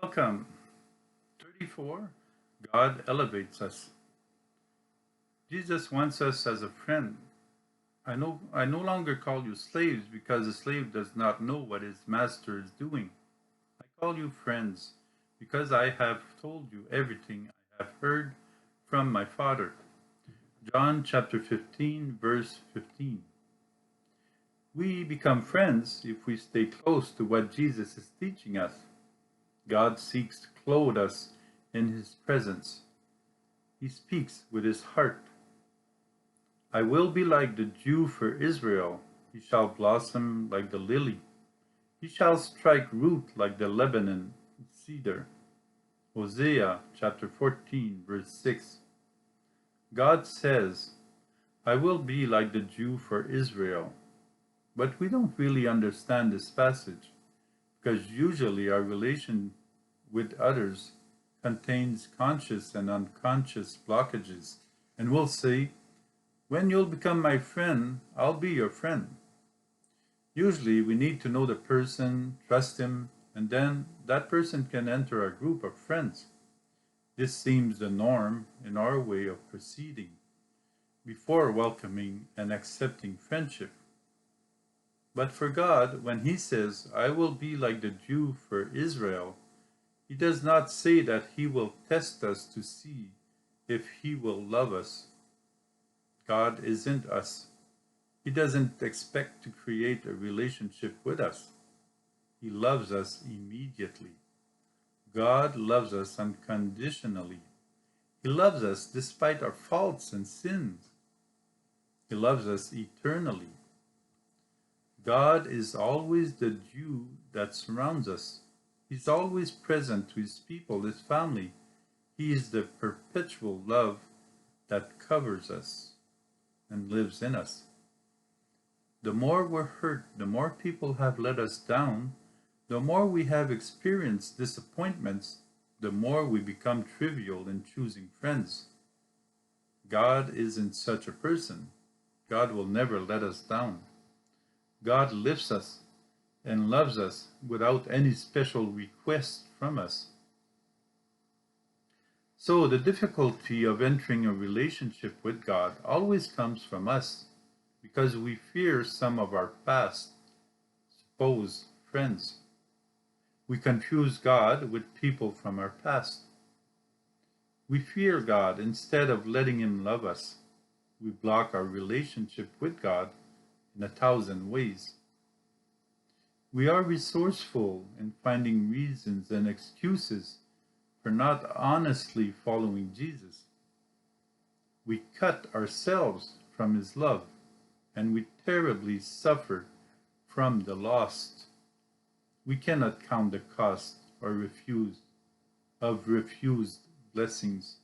Welcome. 34. God elevates us. Jesus wants us as a friend. I no longer call you slaves because a slave does not know what his master is doing. I call you friends because I have told you everything I have heard from my Father. John chapter 15, verse 15. We become friends if we stay close to what Jesus is teaching us. God seeks to clothe us in his presence. He speaks with his heart. I will be like the dew for Israel. He shall blossom like the lily. He shall strike root like the Lebanon cedar. Hosea chapter 14, verse 6. God says, I will be like the dew for Israel. But we don't really understand this passage because usually our relation with others contains conscious and unconscious blockages. And we'll say, when you'll become my friend, I'll be your friend. Usually we need to know the person, trust him, and then that person can enter our group of friends. This seems the norm in our way of proceeding before welcoming and accepting friendship. But for God, when he says, I will be like the dew for Israel, he does not say that he will test us to see if he will love us. God isn't us. He doesn't expect to create a relationship with us. He loves us immediately. God loves us unconditionally. He loves us despite our faults and sins. He loves us eternally. God is always the dew that surrounds us. He's always present to his people, his family. He is the perpetual love that covers us and lives in us. The more we're hurt, the more people have let us down, the more we have experienced disappointments, the more we become trivial in choosing friends. God isn't such a person. God will never let us down. God lifts us and loves us without any special request from us. So the difficulty of entering a relationship with God always comes from us because we fear some of our past supposed friends. We confuse God with people from our past. We fear God instead of letting him love us. We block our relationship with God in 1,000 ways. We are resourceful in finding reasons and excuses for not honestly following Jesus. We cut ourselves from his love, and we terribly suffer from the lost. We cannot count the cost or refused blessings